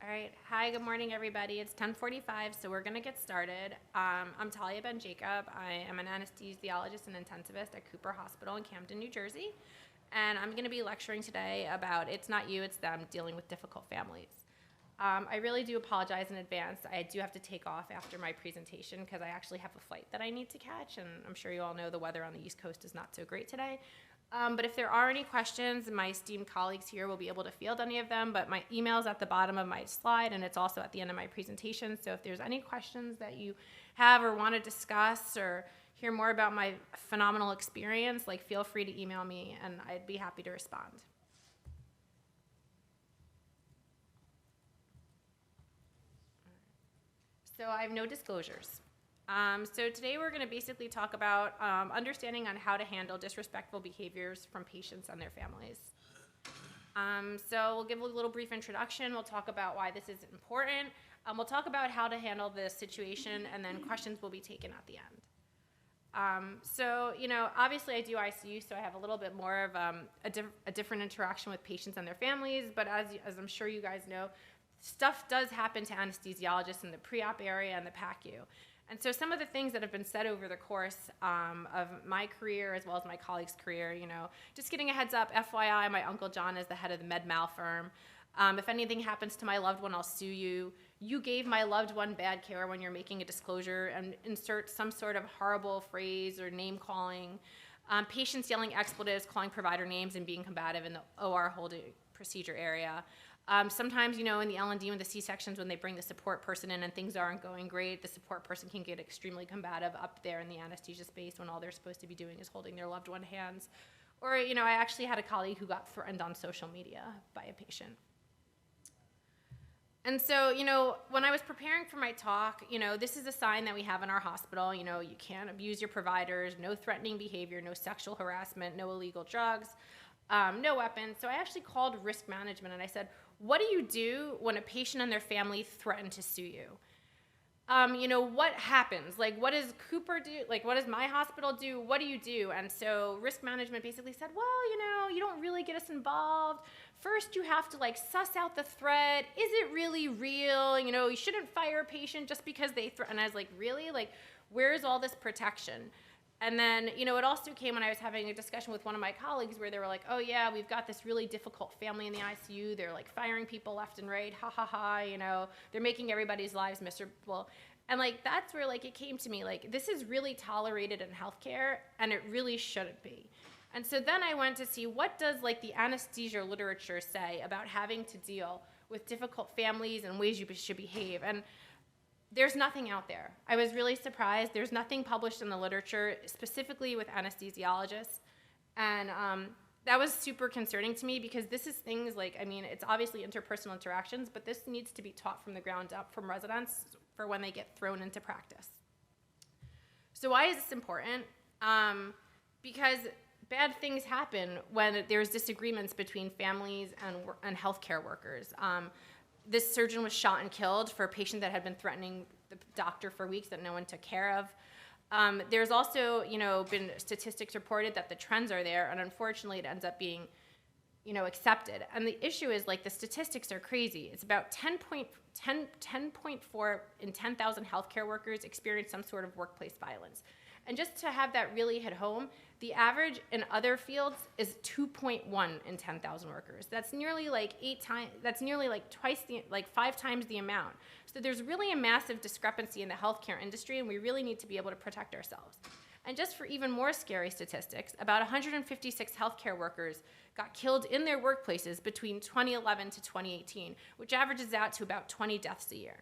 All right. Hi, good morning, everybody. It's 10:45, so we're going to get started. I'm Talia Ben Jacob. I am an anesthesiologist and intensivist at Cooper Hospital in Camden, New Jersey. And I'm going to be lecturing today about It's Not You, It's Them, dealing with difficult families. I really do apologize in advance. I do have to take off after my presentation because I actually have a flight that I need to catch, and I'm sure you all know the weather on the East Coast is not so great today. But if there are any questions, my esteemed colleagues here will be able to field any of them, but my email is at the bottom of my slide, and it's also at the end of my presentation. So if there's any questions that you have or want to discuss or hear more about my phenomenal experience, feel free to email me, and I'd be happy to respond. So I have no disclosures. So today we're going to basically talk about understanding on how to handle disrespectful behaviors from patients and their families. So we'll give a little brief introduction. We'll talk about why this is important. We'll talk about how to handle this situation, and then questions will be taken at the end. Obviously I do ICU, so I have a little bit more of a different interaction with patients and their families, but as I'm sure you guys know, stuff does happen to anesthesiologists in the pre-op area and the PACU. And so some of the things that have been said over the course of my career as well as my colleagues' career, just getting a heads up, FYI, my Uncle John is the head of the med-mal firm. If anything happens to my loved one, I'll sue you. You gave my loved one bad care when you're making a disclosure, and insert some sort of horrible phrase or name calling. Patients yelling expletives, calling provider names, and being combative in the OR holding procedure area. Sometimes, in the L&D with the C-sections, when they bring the support person in and things aren't going great, the support person can get extremely combative up there in the anesthesia space when all they're supposed to be doing is holding their loved one's hands. Or, I actually had a colleague who got threatened on social media by a patient. And so, when I was preparing for my talk, this is a sign that we have in our hospital. You can't abuse your providers, no threatening behavior, no sexual harassment, no illegal drugs, no weapons. So I actually called risk management and I said, what do you do when a patient and their family threaten to sue you? What happens? What does Cooper do? What does my hospital do? What do you do? And so risk management basically said, well, you don't really get us involved. First, you have to suss out the threat. Is it really real? You shouldn't fire a patient just because they threaten. And I was like, really? Where's all this protection? And then, it also came when I was having a discussion with one of my colleagues where they were like, oh yeah, we've got this really difficult family in the ICU. They're firing people left and right. Ha ha ha, they're making everybody's lives miserable. And that's where it came to me, this is really tolerated in healthcare and it really shouldn't be. And so then I went to see what does the anesthesia literature say about having to deal with difficult families and ways you should behave. And there's nothing out there. I was really surprised. There's nothing published in the literature specifically with anesthesiologists. And that was super concerning to me because this is things it's obviously interpersonal interactions, but this needs to be taught from the ground up from residents for when they get thrown into practice. So why is this important? Because bad things happen when there's disagreements between families and healthcare workers. This surgeon was shot and killed for a patient that had been threatening the doctor for weeks that no one took care of. There's also, been statistics reported that the trends are there, and unfortunately it ends up being, accepted. And the issue is, the statistics are crazy. It's about 10.4 in 10,000 healthcare workers experience some sort of workplace violence. And just to have that really hit home, the average in other fields is 2.1 in 10,000 workers. That's nearly 8 times. That's nearly twice the 5 times the amount. So there's really a massive discrepancy in the healthcare industry, and we really need to be able to protect ourselves. And just for even more scary statistics, about 156 healthcare workers got killed in their workplaces between 2011 to 2018, which averages out to about 20 deaths a year.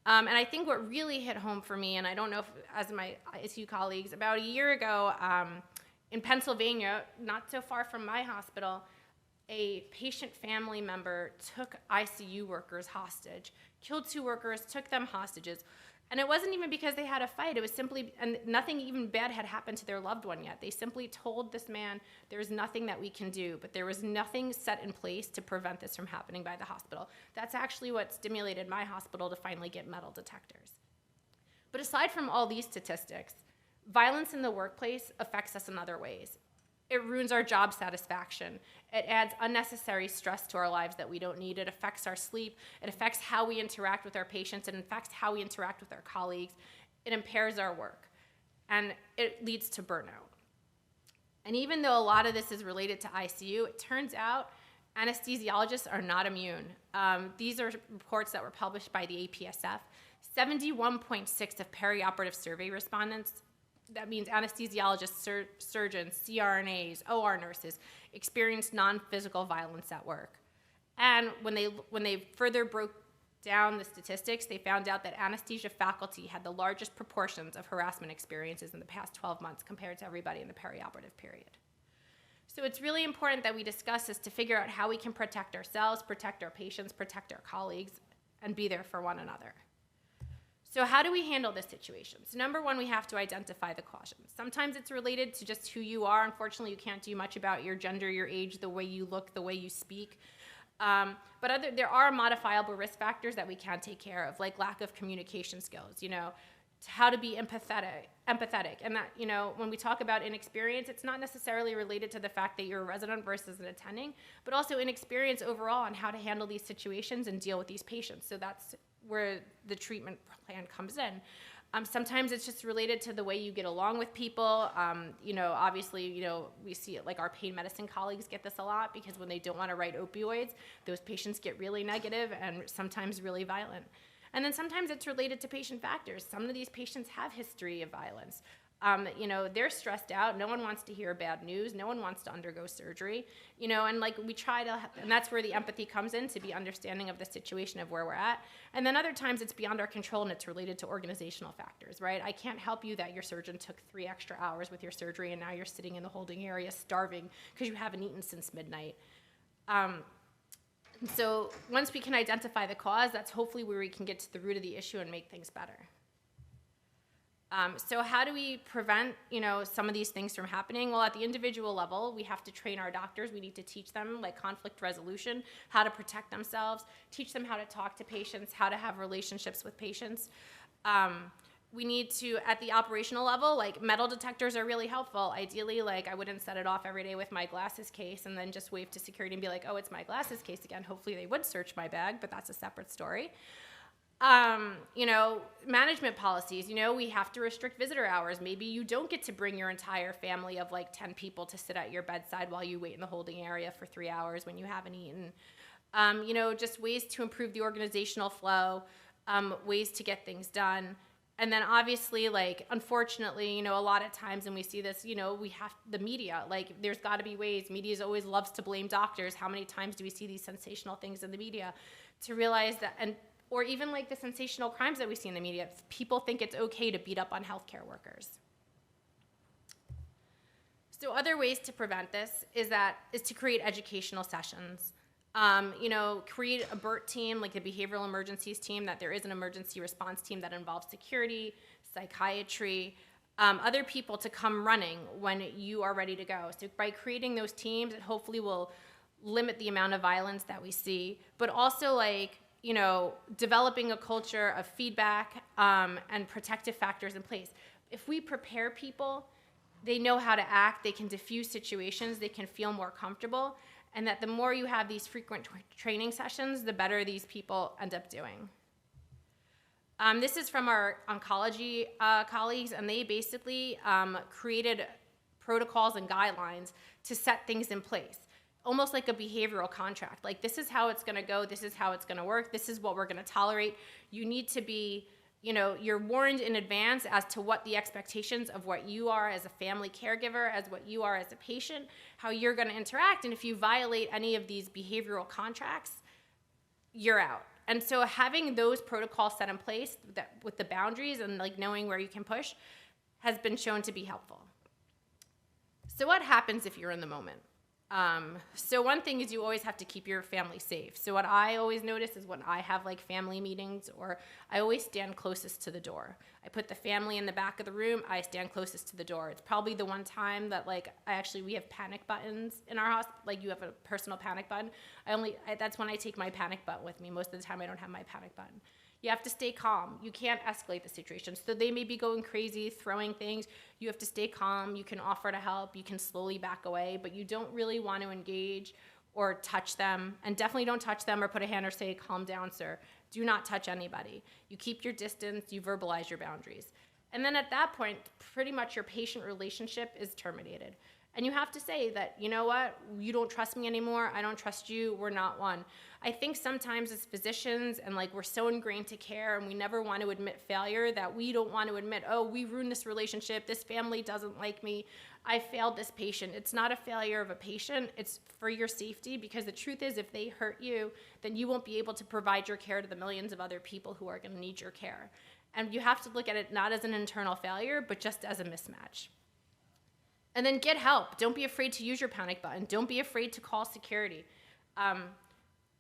And I think what really hit home for me, and I don't know if as my ICU colleagues, about a year ago in Pennsylvania, not so far from my hospital, a patient family member took ICU workers hostage, killed 2 workers, took them hostages. And it wasn't even because they had a fight. It was simply, and nothing even bad had happened to their loved one yet. They simply told this man, there's nothing that we can do, but there was nothing set in place to prevent this from happening by the hospital. That's actually what stimulated my hospital to finally get metal detectors. But aside from all these statistics, violence in the workplace affects us in other ways. It ruins our job satisfaction. It adds unnecessary stress to our lives that we don't need. It affects our sleep. It affects how we interact with our patients. It affects how we interact with our colleagues. It impairs our work. And it leads to burnout. And even though a lot of this is related to ICU, it turns out anesthesiologists are not immune. These are reports that were published by the APSF. 71.6% of perioperative survey respondents, that means anesthesiologists, surgeons, CRNAs, OR nurses, experienced non-physical violence at work. And when they further broke down the statistics, they found out that anesthesia faculty had the largest proportions of harassment experiences in the past 12 months compared to everybody in the perioperative period. So it's really important that we discuss this to figure out how we can protect ourselves, protect our patients, protect our colleagues, and be there for one another. So how do we handle this situation? So number one, we have to identify the causes. Sometimes it's related to just who you are. Unfortunately, you can't do much about your gender, your age, the way you look, the way you speak. But there are modifiable risk factors that we can take care of, like lack of communication skills, how to be empathetic. And that, when we talk about inexperience, it's not necessarily related to the fact that you're a resident versus an attending, but also inexperience overall on how to handle these situations and deal with these patients. So that's where the treatment plan comes in. Sometimes it's just related to the way you get along with people. Obviously, we see it like our pain medicine colleagues get this a lot because when they don't want to write opioids, those patients get really negative and sometimes really violent. And then sometimes it's related to patient factors. Some of these patients have history of violence. They're stressed out. No one wants to hear bad news. No one wants to undergo surgery, and we try to, and that's where the empathy comes in, to be understanding of the situation of where we're at. And then other times it's beyond our control and it's related to organizational factors, right? I can't help you that your surgeon took 3 extra hours with your surgery and now you're sitting in the holding area starving because you haven't eaten since midnight. So once we can identify the cause, that's hopefully where we can get to the root of the issue and make things better. So how do we prevent, some of these things from happening? Well, at the individual level, we have to train our doctors. We need to teach them conflict resolution, how to protect themselves, teach them how to talk to patients, how to have relationships with patients. We need to, at the operational level, metal detectors are really helpful. Ideally, I wouldn't set it off every day with my glasses case and then just wave to security and be like, oh, it's my glasses case again. Hopefully they would search my bag, but that's a separate story. Management policies, we have to restrict visitor hours. Maybe you don't get to bring your entire family of 10 people to sit at your bedside while you wait in the holding area for 3 hours when you haven't eaten. Just ways to improve the organizational flow, ways to get things done. And then obviously, unfortunately, a lot of times, and we see this, we have the media, there's got to be ways. Media always loves to blame doctors. How many times do we see these sensational things in the media to realize that, or even the sensational crimes that we see in the media, people think it's okay to beat up on healthcare workers. So other ways to prevent this is to create educational sessions. Create a BERT team, like the behavioral emergencies team, that there is an emergency response team that involves security, psychiatry, other people to come running when you are ready to go. So by creating those teams, it hopefully will limit the amount of violence that we see, but also developing a culture of feedback and protective factors in place. If we prepare people, they know how to act, they can diffuse situations, they can feel more comfortable, and that the more you have these frequent training sessions, the better these people end up doing. This is from our oncology colleagues, and they basically created protocols and guidelines to set things in place, almost like a behavioral contract. This is how it's gonna go, this is how it's gonna work, this is what we're gonna tolerate. You need to be, you're warned in advance as to what the expectations of what you are as a family caregiver, as what you are as a patient, how you're gonna interact, and if you violate any of these behavioral contracts, you're out. And so having those protocols set in place with the boundaries and knowing where you can push has been shown to be helpful. So what happens if you're in the moment? So one thing is you always have to keep your family safe. So what I always notice is when I have like family meetings, or I always stand closest to the door. I put the family in the back of the room. I stand closest to the door. It's probably the one time that like we have panic buttons in our hospital. Like you have a personal panic button. That's when I take my panic button with me. Most of the time I don't have my panic button. You have to stay calm. You can't escalate the situation. So they may be going crazy, throwing things. You have to stay calm. You can offer to help. You can slowly back away, but you don't really want to engage or touch them. And definitely don't touch them or put a hand or say, calm down, sir. Do not touch anybody. You keep your distance. You verbalize your boundaries. And then at that point, pretty much your patient relationship is terminated. And you have to say that, you know what, you don't trust me anymore. I don't trust you. We're not one. I think sometimes as physicians, and like we're so ingrained to care and we never want to admit failure, that we don't want to admit, oh, we ruined this relationship. This family doesn't like me. I failed this patient. It's not a failure of a patient. It's for your safety, because the truth is if they hurt you, then you won't be able to provide your care to the millions of other people who are going to need your care. And you have to look at it not as an internal failure, but just as a mismatch. And then get help. Don't be afraid to use your panic button. Don't be afraid to call security.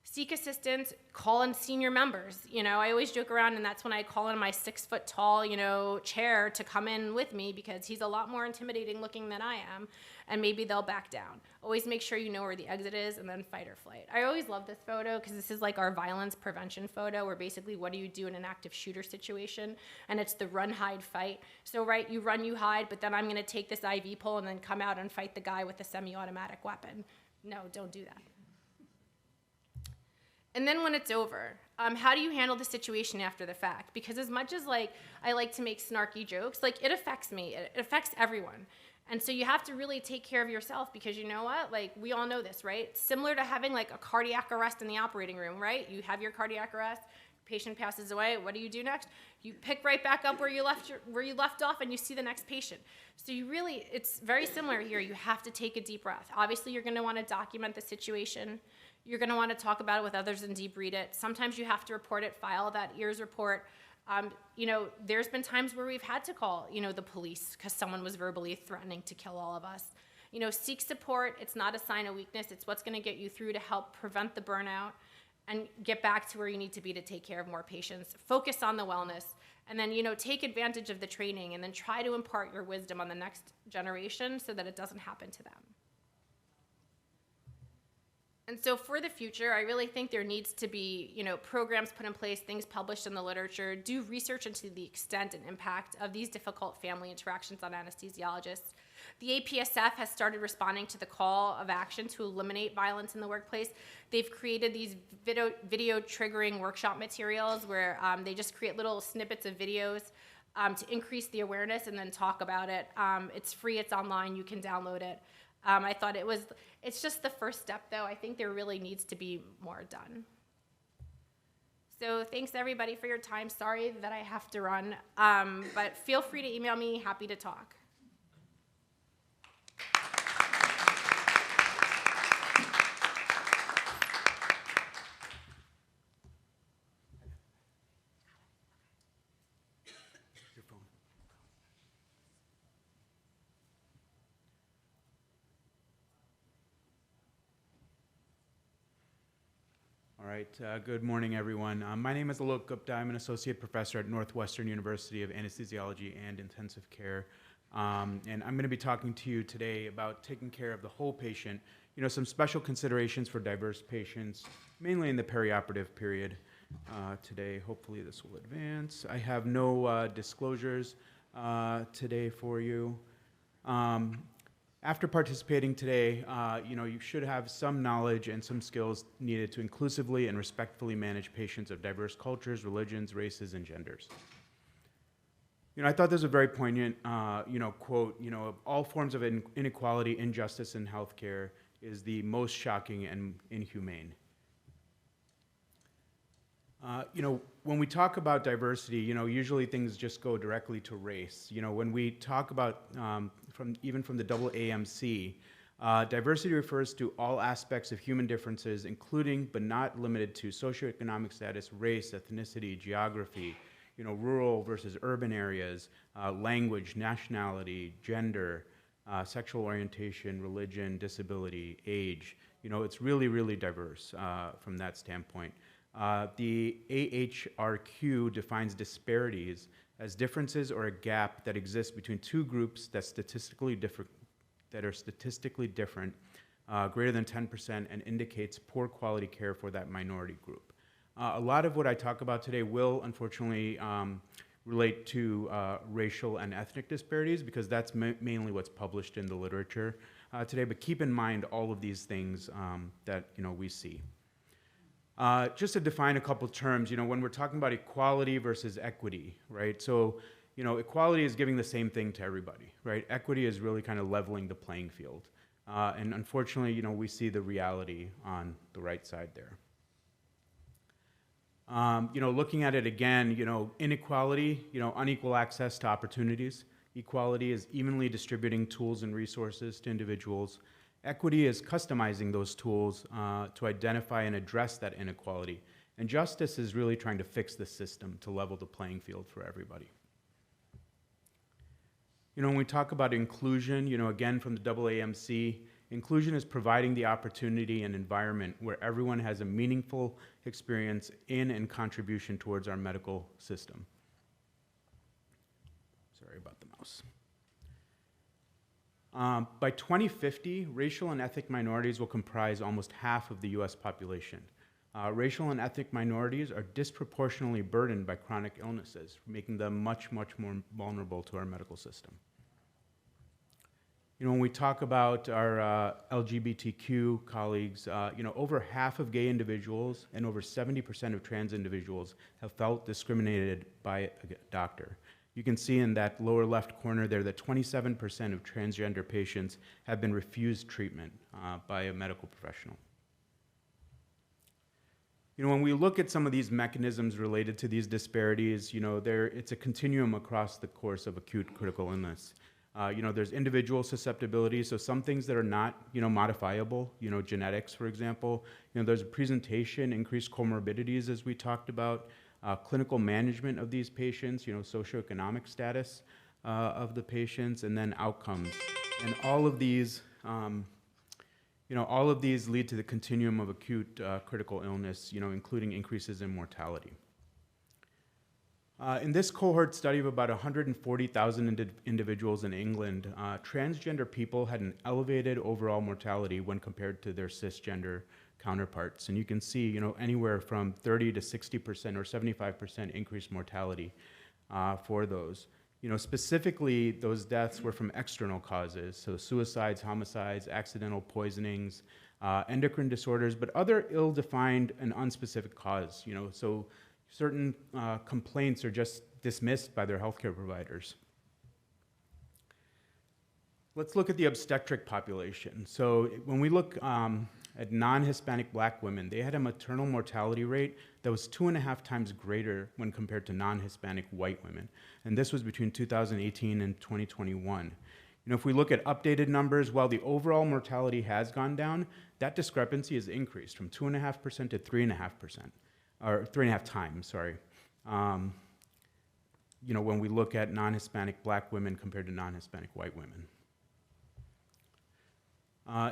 Seek assistance, call in senior members. You know, I always joke around, and that's when I call in my 6-foot-tall, chair to come in with me, because he's a lot more intimidating looking than I am, and maybe they'll back down. Always make sure you know where the exit is, and then fight or flight. I always love this photo because this is like our violence prevention photo, where basically what do you do in an active shooter situation, and it's the run, hide, fight. So, right, you run, you hide, but then I'm going to take this IV pole and then come out and fight the guy with the semi-automatic weapon. No, don't do that. And then when it's over, how do you handle the situation after the fact? Because as much as I like to make snarky jokes, it affects me. It affects everyone. And so you have to really take care of yourself, because you know what? We all know this, right? Similar to having a cardiac arrest in the operating room, right? You have your cardiac arrest, patient passes away. What do you do next? You pick right back up where you left off, and you see the next patient. So it's very similar here. You have to take a deep breath. Obviously, you're going to want to document the situation. You're going to want to talk about it with others and deep read it. Sometimes you have to report it, file that EARS report. There's been times where we've had to call, the police because someone was verbally threatening to kill all of us. Seek support. It's not a sign of weakness. It's what's going to get you through to help prevent the burnout and get back to where you need to be to take care of more patients. Focus on the wellness, and then, take advantage of the training, and then try to impart your wisdom on the next generation so that it doesn't happen to them. And so for the future, I really think there needs to be, programs put in place, things published in the literature, do research into the extent and impact of these difficult family interactions on anesthesiologists. The APSF has started responding to the call of action to eliminate violence in the workplace. They've created these video triggering workshop materials where they just create little snippets of videos to increase the awareness and then talk about it. It's free, it's online, you can download it. I thought it's just the first step, though. I think there really needs to be more done. So thanks, everybody, for your time. Sorry that I have to run, but feel free to email me. Happy to talk. All right, good morning, everyone. My name is Alok Gupta. I'm an associate professor at Northwestern University of Anesthesiology and Intensive Care. And I'm going to be talking to you today about taking care of the whole patient, some special considerations for diverse patients, mainly in the perioperative period today. Hopefully this will advance. I have no disclosures today for you. After participating today, you should have some knowledge and some skills needed to inclusively and respectfully manage patients of diverse cultures, religions, races, and genders. I thought this was a very poignant, quote, of all forms of inequality, injustice in healthcare is the most shocking and inhumane. When we talk about diversity, usually things just go directly to race. When we talk about, even from the AAMC, diversity refers to all aspects of human differences, including but not limited to socioeconomic status, race, ethnicity, geography, rural versus urban areas, language, nationality, gender, sexual orientation, religion, disability, age. It's really, really diverse from that standpoint. The AHRQ defines disparities as differences or a gap that exists between two groups that are statistically different, greater than 10%, and indicates poor quality care for that minority group. A lot of what I talk about today will, unfortunately, relate to racial and ethnic disparities, because that's mainly what's published in the literature today. But keep in mind all of these things that we see. Just to define a couple terms, when we're talking about equality versus equity, right? So, equality is giving the same thing to everybody, right? Equity is really kind of leveling the playing field. And unfortunately, we see the reality on the right side there. Looking at it again, inequality, unequal access to opportunities. Equality is evenly distributing tools and resources to individuals. Equity is customizing those tools to identify and address that inequality. And justice is really trying to fix the system to level the playing field for everybody. When we talk about inclusion, again from the AAMC, inclusion is providing the opportunity and environment where everyone has a meaningful experience in and contribution towards our medical system. Sorry about the mouse. By 2050, racial and ethnic minorities will comprise almost half of the US population. Racial and ethnic minorities are disproportionately burdened by chronic illnesses, making them much, much more vulnerable to our medical system. When we talk about our LGBTQ colleagues, over half of gay individuals and over 70% of trans individuals have felt discriminated by a doctor. You can see in that lower left corner there that 27% of transgender patients have been refused treatment by a medical professional. When we look at some of these mechanisms related to these disparities, it's a continuum across the course of acute critical illness. There's individual susceptibility, so some things that are not, modifiable, genetics, for example. There's a presentation, increased comorbidities, as we talked about, clinical management of these patients, socioeconomic status of the patients, and then outcomes. And all of these, lead to the continuum of acute critical illness, including increases in mortality. In this cohort study of about 140,000 individuals in England, transgender people had an elevated overall mortality when compared to their cisgender counterparts. And you can see, anywhere from 30 to 60% or 75% increased mortality for those. Specifically, those deaths were from external causes, so suicides, homicides, accidental poisonings, endocrine disorders, but other ill-defined and unspecific cause. So certain complaints are just dismissed by their healthcare providers. Let's look at the obstetric population. So when we look at non-Hispanic Black women, they had a maternal mortality rate that was 2.5 times greater when compared to non-Hispanic white women. And this was between 2018 and 2021. If we look at updated numbers, while the overall mortality has gone down, that discrepancy has increased from 2.5% to 3.5%. Or 3.5 times, sorry. When we look at non-Hispanic Black women compared to non-Hispanic white women.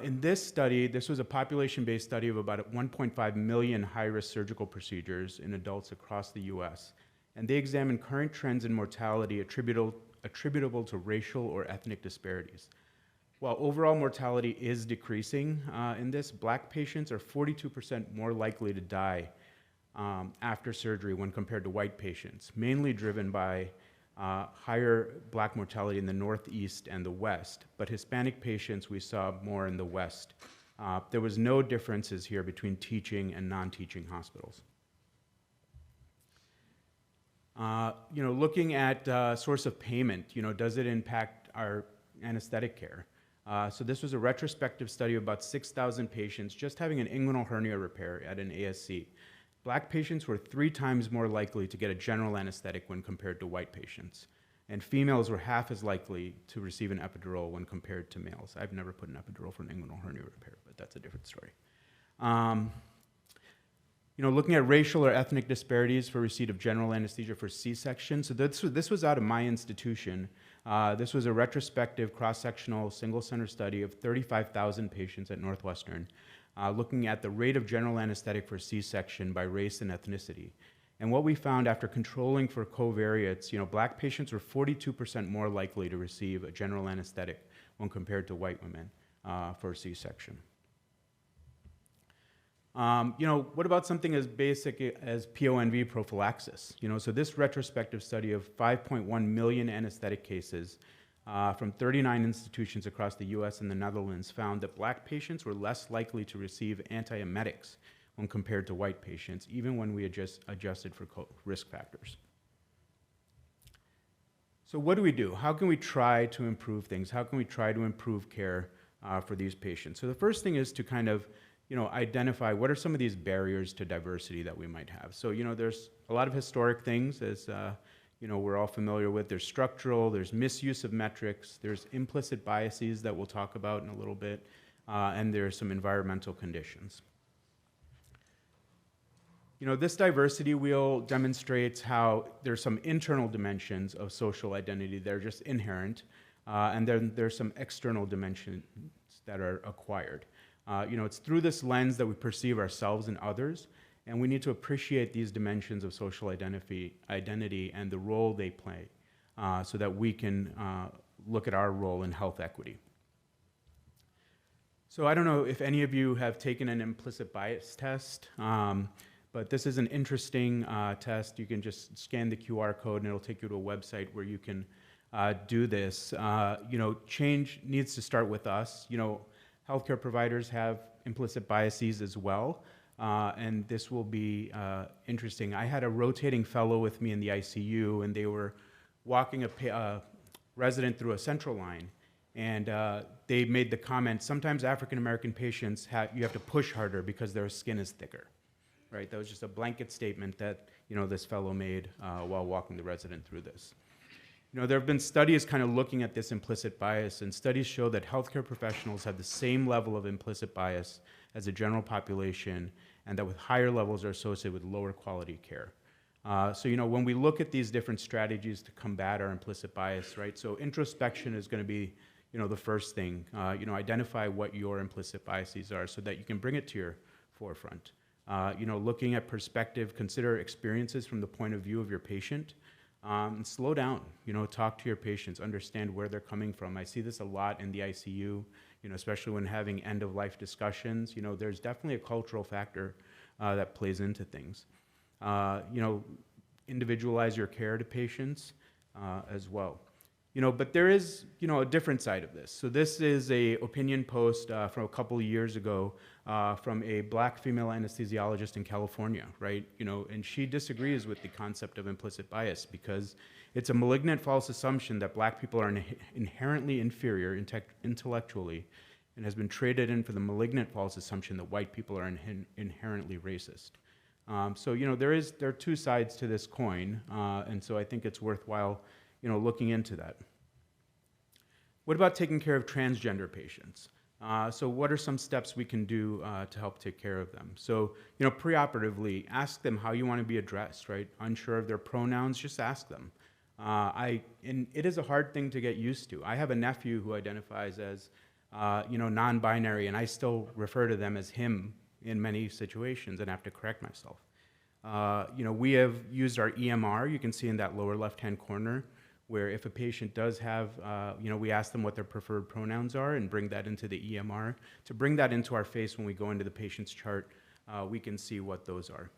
In this study, this was a population-based study of about 1.5 million high-risk surgical procedures in adults across the US. And they examined current trends in mortality attributable to racial or ethnic disparities. While overall mortality is decreasing in this, Black patients are 42% more likely to die after surgery when compared to white patients, mainly driven by higher Black mortality in the Northeast and the West, but Hispanic patients we saw more in the West. There was no differences here between teaching and non-teaching hospitals. Looking at source of payment, does it impact our anesthetic care? So this was a retrospective study of about 6,000 patients just having an inguinal hernia repair at an ASC. Black patients were 3 times more likely to get a general anesthetic when compared to white patients. And females were half as likely to receive an epidural when compared to males. I've never put an epidural for an inguinal hernia repair, but that's a different story. Looking at racial or ethnic disparities for receipt of general anesthesia for C-section. So this was out of my institution. This was a retrospective cross-sectional single-center study of 35,000 patients at Northwestern, looking at the rate of general anesthetic for C-section by race and ethnicity. And what we found after controlling for covariates, Black patients were 42% more likely to receive a general anesthetic when compared to white women for C-section. What about something as basic as PONV prophylaxis? So this retrospective study of 5.1 million anesthetic cases from 39 institutions across the US and the Netherlands found that Black patients were less likely to receive antiemetics when compared to white patients, even when we adjusted for risk factors. So what do we do? How can we try to improve things? How can we try to improve care for these patients? So the first thing is to kind of identify what are some of these barriers to diversity that we might have. So, there's a lot of historic things, as we're all familiar with. There's structural, there's misuse of metrics, there's implicit biases that we'll talk about in a little bit, and there's some environmental conditions. This diversity wheel demonstrates how there's some internal dimensions of social identity that are just inherent, and then there's some external dimensions that are acquired. It's through this lens that we perceive ourselves and others, and we need to appreciate these dimensions of social identity and the role they play so that we can look at our role in health equity. So I don't know if any of you have taken an implicit bias test, but this is an interesting test. You can just scan the QR code and it'll take you to a website where you can do this. Change needs to start with us. Healthcare providers have implicit biases as well, and this will be interesting. I had a rotating fellow with me in the ICU, and they were walking a resident through a central line, and they made the comment, sometimes African-American patients, you have to push harder because their skin is thicker, right? That was just a blanket statement that this fellow made while walking the resident through this. There have been studies kind of looking at this implicit bias, and studies show that healthcare professionals have the same level of implicit bias as the general population, and that with higher levels are associated with lower quality care. So when we look at these different strategies to combat our implicit bias, right? So introspection is going to be the first thing. Identify what your implicit biases are so that you can bring it to your forefront. Looking at perspective, consider experiences from the point of view of your patient. And slow down, talk to your patients, understand where they're coming from. I see this a lot in the ICU, especially when having end-of-life discussions. There's definitely a cultural factor that plays into things. Individualize your care to patients as well. But there is, a different side of this. So this is a opinion post from a couple of years ago from a Black female anesthesiologist in California, right? And she disagrees with the concept of implicit bias because it's a malignant false assumption that Black people are inherently inferior intellectually, and has been traded in for the malignant false assumption that white people are inherently racist. So there are two sides to this coin, and so I think it's worthwhile looking into that. What about taking care of transgender patients? So what are some steps we can do to help take care of them? So, preoperatively, ask them how you want to be addressed, right? Unsure of their pronouns, just ask them. And it is a hard thing to get used to. I have a nephew who identifies as, non-binary, and I still refer to them as him in many situations and have to correct myself. We have used our EMR, you can see in that lower left-hand corner, where if a patient does have, we ask them what their preferred pronouns are and bring that into the EMR. To bring that into our face when we go into the patient's chart, we can see what those are.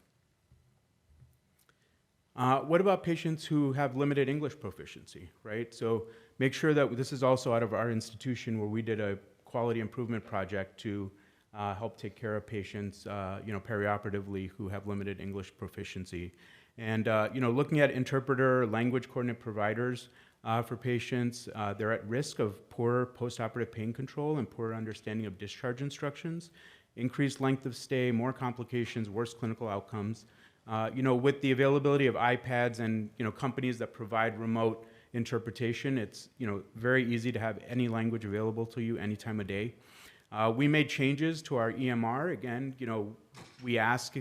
What about patients who have limited English proficiency, right? So make sure that this is also out of our institution where we did a quality improvement project to help take care of patients, perioperatively who have limited English proficiency. And, looking at interpreter, language coordinate providers for patients, they're at risk of poor postoperative pain control and poor understanding of discharge instructions, increased length of stay, more complications, worse clinical outcomes. With the availability of iPads and, companies that provide remote interpretation, it's, very easy to have any language available to you any time of day. We made changes to our EMR. Again, we ask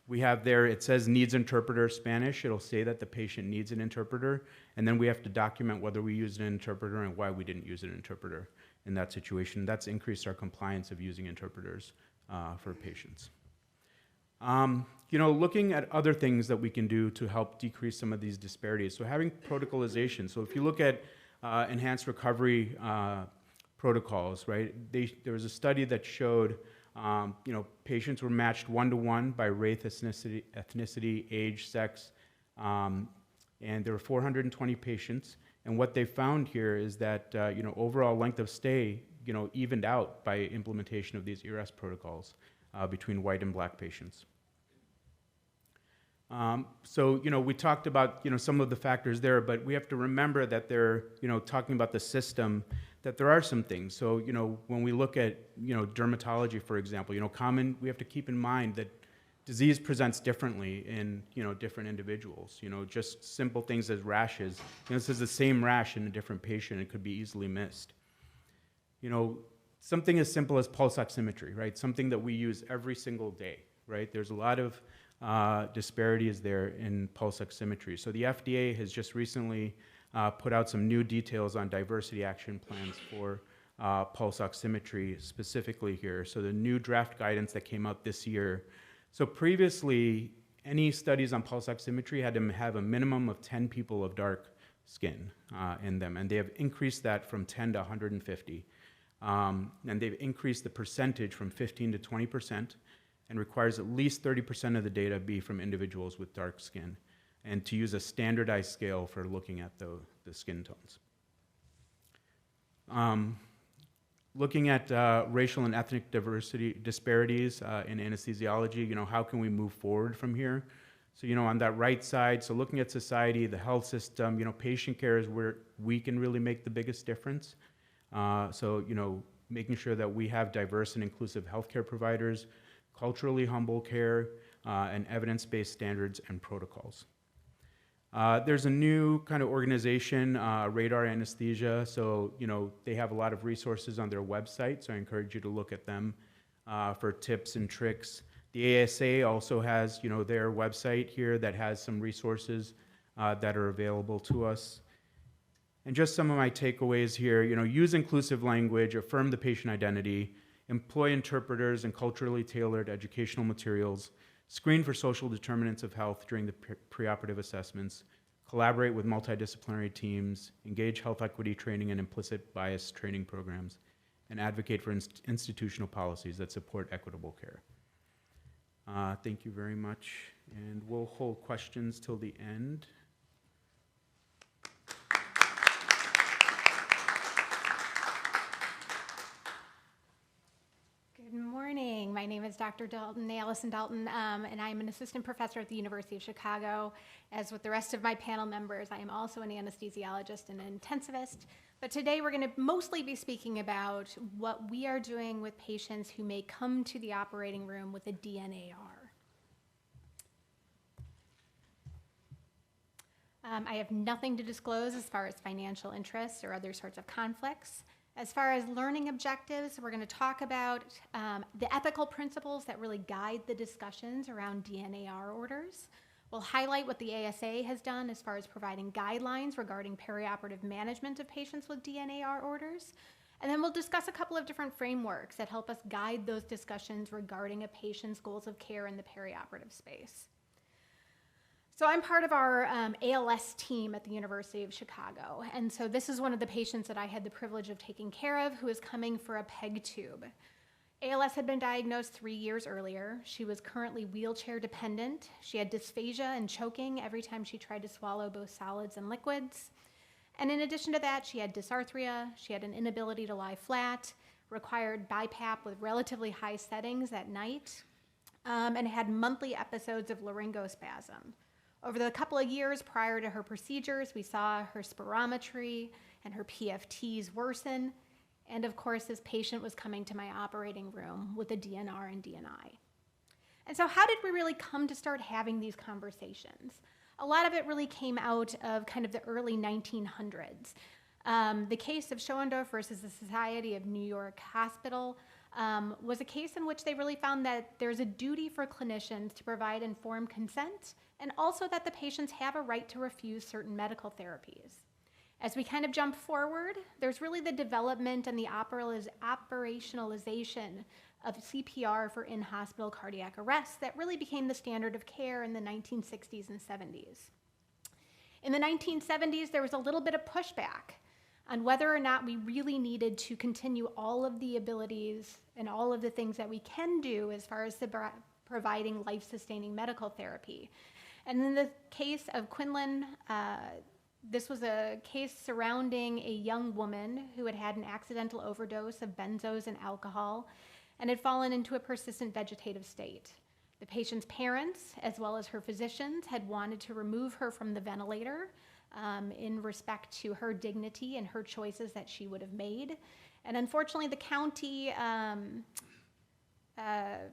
We have there, it says needs interpreter Spanish. It'll say that the patient needs an interpreter, and then we have to document whether we used an interpreter and why we didn't use an interpreter in that situation. That's increased our compliance of using interpreters for patients. Looking at other things that we can do to help decrease some of these disparities. So having protocolization. So if you look at enhanced recovery protocols, right? There was a study that showed patients were matched 1-to-1 by race, ethnicity, age, sex, and there were 420 patients. And what they found here is that overall length of stay evened out by implementation of these ERS protocols between white and black patients. We talked about some of the factors there, but we have to remember that they're talking about the system, that there are some things. So when we look at dermatology, for example, we have to keep in mind that disease presents differently in different individuals. Just simple things as rashes. This is the same rash in a different patient. It could be easily missed. Something as simple as pulse oximetry, right? Something that we use every single day, right? There's a lot of disparities there in pulse oximetry. So the FDA has just recently put out some new details on diversity action plans for pulse oximetry specifically here. So the new draft guidance that came out this year. So previously, any studies on pulse oximetry had to have a minimum of 10 people of dark skin in them, and they have increased that from 10 to 150. And they've increased the percentage from 15 to 20%, and requires at least 30% of the data be from individuals with dark skin, and to use a standardized scale for looking at the skin tones. Looking at racial and ethnic disparities in anesthesiology, how can we move forward from here? So, on that right side, so looking at society, the health system, patient care is where we can really make the biggest difference. Making sure that we have diverse and inclusive healthcare providers, culturally humble care, and evidence-based standards and protocols. There's a new kind of organization, Radar Anesthesia. So, they have a lot of resources on their website, so I encourage you to look at them for tips and tricks. The ASA also has, their website here that has some resources that are available to us. And just some of my takeaways here, use inclusive language, affirm the patient identity, employ interpreters and culturally tailored educational materials, screen for social determinants of health during the preoperative assessments, collaborate with multidisciplinary teams, engage health equity training and implicit bias training programs, and advocate for institutional policies that support equitable care. Thank you very much, and we'll hold questions till the end. Good morning. My name is Dr. Dalton, Allison Dalton, and I'm an assistant professor at the University of Chicago. As with the rest of my panel members, I am also an anesthesiologist and an intensivist. But today we're going to mostly be speaking about what we are doing with patients who may come to the operating room with a DNAR. I have nothing to disclose as far as financial interests or other sorts of conflicts. As far as learning objectives, we're going to talk about the ethical principles that really guide the discussions around DNAR orders. We'll highlight what the ASA has done as far as providing guidelines regarding perioperative management of patients with DNAR orders. And then we'll discuss a couple of different frameworks that help us guide those discussions regarding a patient's goals of care in the perioperative space. So I'm part of our ALS team at the University of Chicago. And so this is one of the patients that I had the privilege of taking care of who is coming for a PEG tube. ALS had been diagnosed 3 years earlier. She was currently wheelchair dependent. She had dysphagia and choking every time she tried to swallow both solids and liquids. And in addition to that, she had dysarthria. She had an inability to lie flat, required BiPAP with relatively high settings at night, and had monthly episodes of laryngospasm. Over the couple of years prior to her procedures, we saw her spirometry and her PFTs worsen. And of course, this patient was coming to my operating room with a DNR and DNI. And so how did we really come to start having these conversations? A lot of it really came out of kind of the early 1900s. The case of Schoendorf versus the Society of New York Hospital was a case in which they really found that there's a duty for clinicians to provide informed consent, and also that the patients have a right to refuse certain medical therapies. As we kind of jump forward, there's really the development and the operationalization of CPR for in-hospital cardiac arrest that really became the standard of care in the 1960s and 70s. In the 1970s, there was a little bit of pushback on whether or not we really needed to continue all of the abilities and all of the things that we can do as far as providing life-sustaining medical therapy. And in the case of Quinlan, this was a case surrounding a young woman who had had an accidental overdose of benzos and alcohol and had fallen into a persistent vegetative state. The patient's parents, as well as her physicians, had wanted to remove her from the ventilator in respect to her dignity and her choices that she would have made. And unfortunately, the county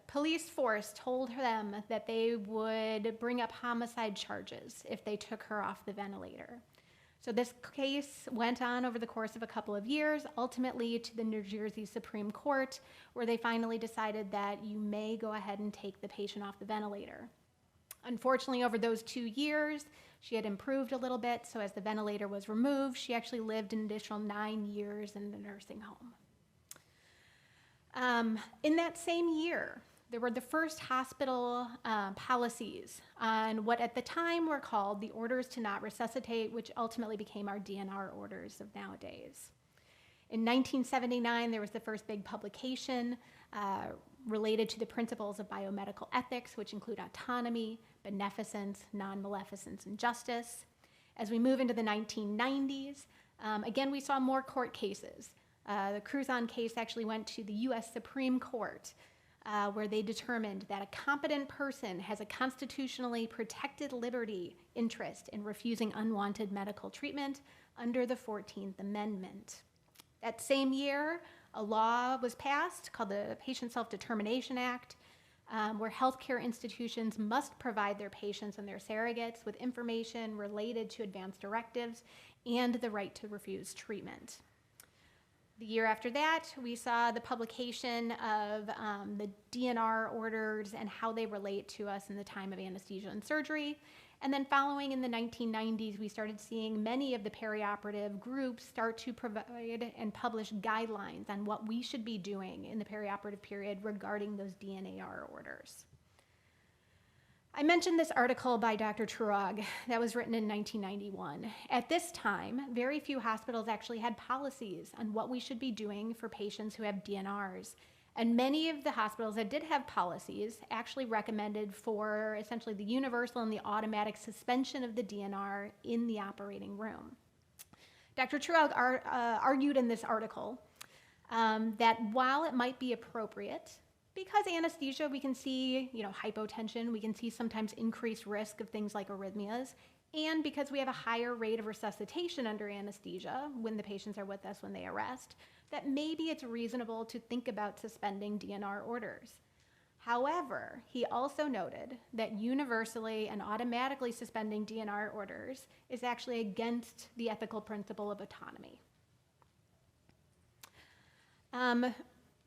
police force told them that they would bring up homicide charges if they took her off the ventilator. So this case went on over the course of a couple of years, ultimately to the New Jersey Supreme Court, where they finally decided that you may go ahead and take the patient off the ventilator. Unfortunately, over those 2 years, she had improved a little bit, so as the ventilator was removed, she actually lived an additional 9 years in the nursing home. In that same year, there were the first hospital policies on what at the time were called the Orders to Not Resuscitate, which ultimately became our DNR orders of nowadays. In 1979, there was the first big publication related to the principles of biomedical ethics, which include autonomy, beneficence, non-maleficence, and justice. As we move into the 1990s, again, we saw more court cases. The Cruzon case actually went to the U.S. Supreme Court, where they determined that a competent person has a constitutionally protected liberty interest in refusing unwanted medical treatment under the 14th Amendment. That same year, a law was passed called the Patient Self-Determination Act, where healthcare institutions must provide their patients and their surrogates with information related to advance directives and the right to refuse treatment. The year after that, we saw the publication of the DNR orders and how they relate to us in the time of anesthesia and surgery. And then following in the 1990s, we started seeing many of the perioperative groups start to provide and publish guidelines on what we should be doing in the perioperative period regarding those DNAR orders. I mentioned this article by Dr. Truog that was written in 1991. At this time, very few hospitals actually had policies on what we should be doing for patients who have DNRs. And many of the hospitals that did have policies actually recommended for essentially the universal and the automatic suspension of the DNR in the operating room. Dr. Truog argued in this article that while it might be appropriate, because anesthesia, we can see, hypotension, we can see sometimes increased risk of things like arrhythmias, and because we have a higher rate of resuscitation under anesthesia when the patients are with us when they arrest, that maybe it's reasonable to think about suspending DNR orders. However, he also noted that universally and automatically suspending DNR orders is actually against the ethical principle of autonomy.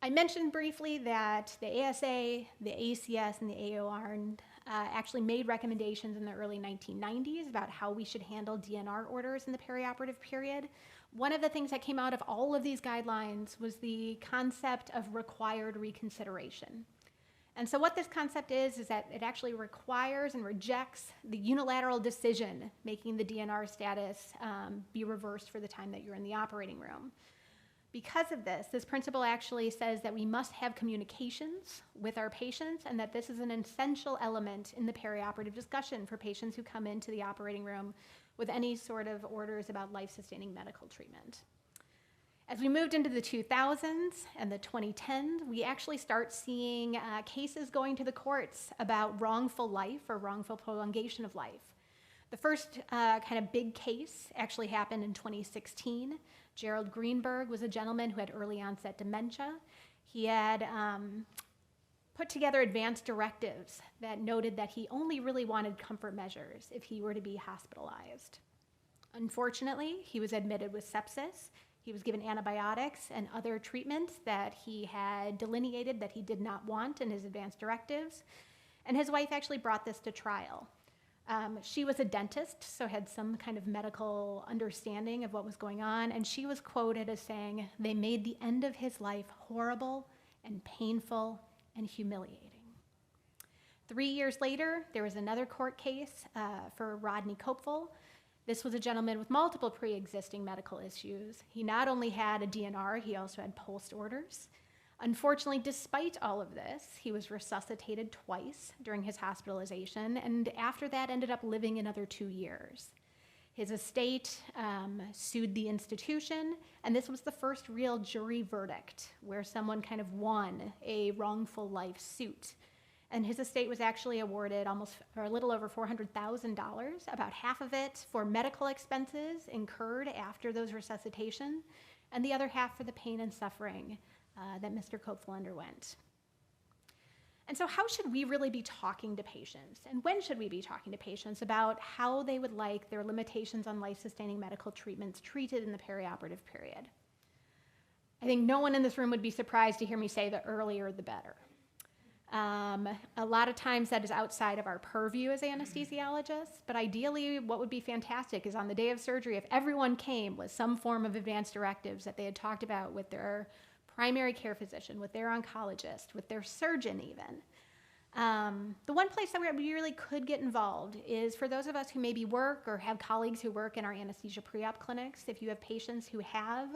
I mentioned briefly that the ASA, the ACS, and the AOR actually made recommendations in the early 1990s about how we should handle DNR orders in the perioperative period. One of the things that came out of all of these guidelines was the concept of required reconsideration. And so what this concept is that it actually requires and rejects the unilateral decision making the DNR status be reversed for the time that you're in the operating room. Because of this principle actually says that we must have communications with our patients and that this is an essential element in the perioperative discussion for patients who come into the operating room with any sort of orders about life-sustaining medical treatment. As we moved into the 2000s and the 2010s, we actually start seeing cases going to the courts about wrongful life or wrongful prolongation of life. The first kind of big case actually happened in 2016. Gerald Greenberg was a gentleman who had early onset dementia. He had put together advanced directives that noted that he only really wanted comfort measures if he were to be hospitalized. Unfortunately, he was admitted with sepsis. He was given antibiotics and other treatments that he had delineated that he did not want in his advance directives. And his wife actually brought this to trial. She was a dentist, so had some kind of medical understanding of what was going on, and she was quoted as saying, "They made the end of his life horrible and painful and humiliating." 3 years later, there was another court case for Rodney Kopfel. This was a gentleman with multiple pre-existing medical issues. He not only had a DNR, he also had post orders. Unfortunately, despite all of this, he was resuscitated twice during his hospitalization, and after that ended up living another 2 years. His estate sued the institution, and this was the first real jury verdict where someone kind of won a wrongful life suit. And his estate was actually awarded a little over $400,000, about half of it for medical expenses incurred after those resuscitation, and the other half for the pain and suffering that Mr. Kopfel underwent. And so how should we really be talking to patients? And when should we be talking to patients about how they would like their limitations on life-sustaining medical treatments treated in the perioperative period? I think no one in this room would be surprised to hear me say the earlier the better. A lot of times that is outside of our purview as anesthesiologists, but ideally what would be fantastic is on the day of surgery, if everyone came with some form of advanced directives that they had talked about with their primary care physician, with their oncologist, with their surgeon even. The one place that we really could get involved is for those of us who maybe work or have colleagues who work in our anesthesia pre-op clinics. If you have patients who have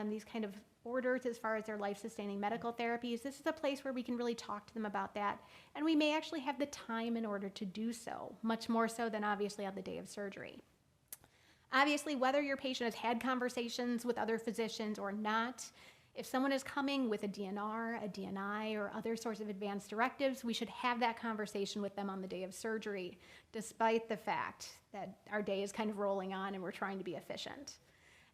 these kind of orders as far as their life-sustaining medical therapies, this is a place where we can really talk to them about that. And we may actually have the time in order to do so, much more so than obviously on the day of surgery. Obviously, whether your patient has had conversations with other physicians or not, if someone is coming with a DNR, a DNI, or other sorts of advanced directives, we should have that conversation with them on the day of surgery, despite the fact that our day is kind of rolling on and we're trying to be efficient.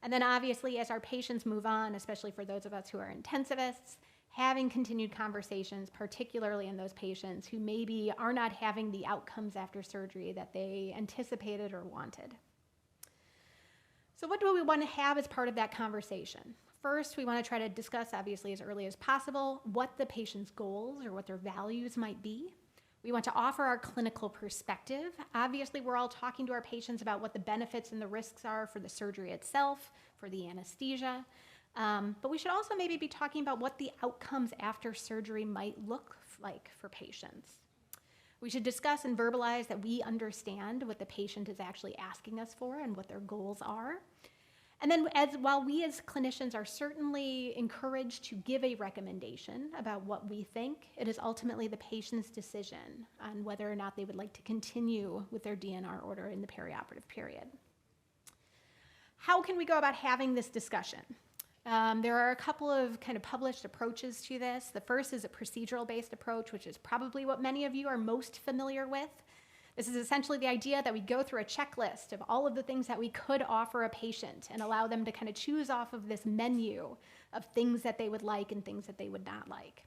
And then obviously, as our patients move on, especially for those of us who are intensivists, having continued conversations, particularly in those patients who maybe are not having the outcomes after surgery that they anticipated or wanted. So what do we want to have as part of that conversation? First, we want to try to discuss, obviously, as early as possible, what the patient's goals or what their values might be. We want to offer our clinical perspective. Obviously, we're all talking to our patients about what the benefits and the risks are for the surgery itself, for the anesthesia. But we should also maybe be talking about what the outcomes after surgery might look like for patients. We should discuss and verbalize that we understand what the patient is actually asking us for and what their goals are. And then while we as clinicians are certainly encouraged to give a recommendation about what we think, it is ultimately the patient's decision on whether or not they would like to continue with their DNR order in the perioperative period. How can we go about having this discussion? There are a couple of kind of published approaches to this. The first is a procedural-based approach, which is probably what many of you are most familiar with. This is essentially the idea that we go through a checklist of all of the things that we could offer a patient and allow them to kind of choose off of this menu of things that they would like and things that they would not like.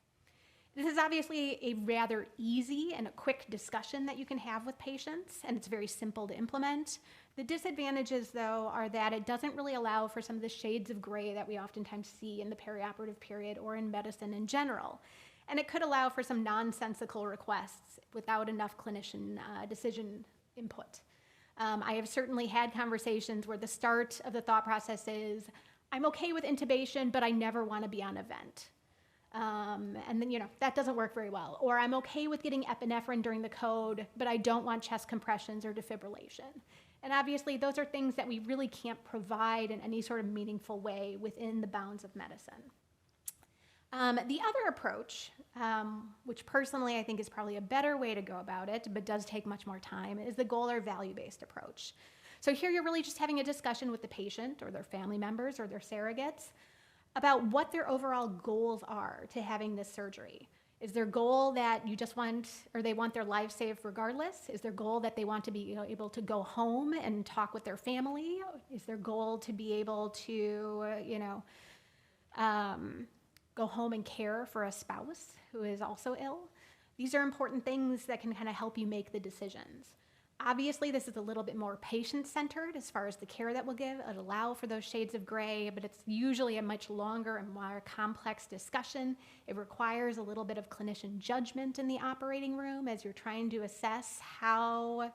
This is obviously a rather easy and a quick discussion that you can have with patients, and it's very simple to implement. The disadvantages, though, are that it doesn't really allow for some of the shades of gray that we oftentimes see in the perioperative period or in medicine in general. And it could allow for some nonsensical requests without enough clinician decision input. I have certainly had conversations where the start of the thought process is, I'm okay with intubation, but I never want to be on a vent. And then, that doesn't work very well. Or I'm okay with getting epinephrine during the code, but I don't want chest compressions or defibrillation. And obviously, those are things that we really can't provide in any sort of meaningful way within the bounds of medicine. The other approach, which personally I think is probably a better way to go about it, but does take much more time, is the goal or value-based approach. So here you're really just having a discussion with the patient or their family members or their surrogates about what their overall goals are to having this surgery. Is their goal that you just want, or they want their life saved regardless? Is their goal that they want to be able to go home and talk with their family? Is their goal to be able to, go home and care for a spouse who is also ill? These are important things that can kind of help you make the decisions. Obviously, this is a little bit more patient-centered as far as the care that we'll give. It'll allow for those shades of gray, but it's usually a much longer and more complex discussion. It requires a little bit of clinician judgment in the operating room as you're trying to assess how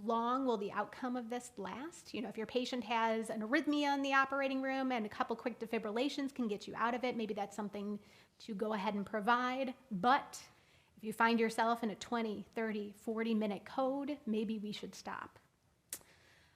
long will the outcome of this last. If your patient has an arrhythmia in the operating room and a couple quick defibrillations can get you out of it, maybe that's something to go ahead and provide. But if you find yourself in a 20, 30, 40-minute code, maybe we should stop.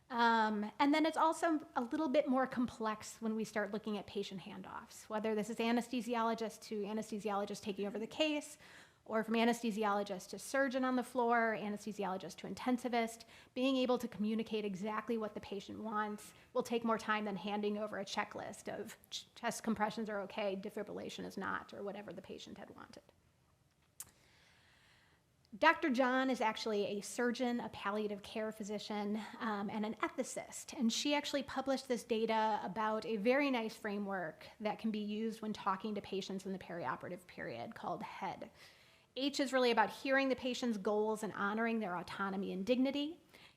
And then it's also a little bit more complex when we start looking at patient handoffs, whether this is anesthesiologist to anesthesiologist taking over the case, or from anesthesiologist to surgeon on the floor, anesthesiologist to intensivist. Being able to communicate exactly what the patient wants will take more time than handing over a checklist of chest compressions are okay, defibrillation is not, or whatever the patient had wanted. Dr. John is actually a surgeon, a palliative care physician, and an ethicist. And she actually published this data about a very nice framework that can be used when talking to patients in the perioperative period called HEAD. H is really about hearing the patient's goals and honoring their autonomy and dignity.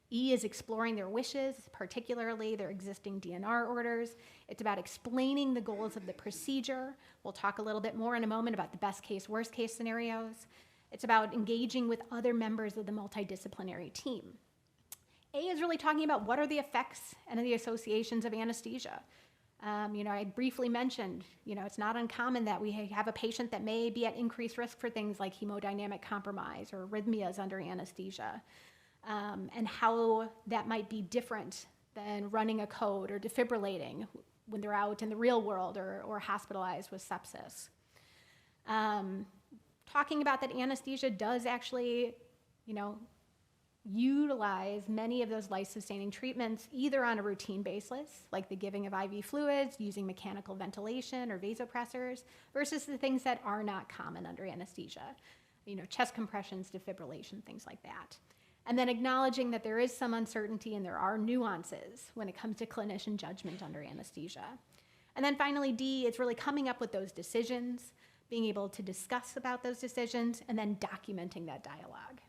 E is exploring their wishes, particularly their existing DNR orders. It's about explaining the goals of the procedure. We'll talk a little bit more in a moment about the best case, worst case scenarios. It's about engaging with other members of the multidisciplinary team. A is really talking about what are the effects and the associations of anesthesia. I briefly mentioned, it's not uncommon that we have a patient that may be at increased risk for things like hemodynamic compromise or arrhythmias under anesthesia, and how that might be different than running a code or defibrillating when they're out in the real world or hospitalized with sepsis. Talking about that anesthesia does actually, utilize many of those life-sustaining treatments either on a routine basis, like the giving of IV fluids, using mechanical ventilation or vasopressors, versus the things that are not common under anesthesia, chest compressions, defibrillation, things like that. And then acknowledging that there is some uncertainty and there are nuances when it comes to clinician judgment under anesthesia. And then finally, D, it's really coming up with those decisions, being able to discuss about those decisions, and then documenting that dialogue.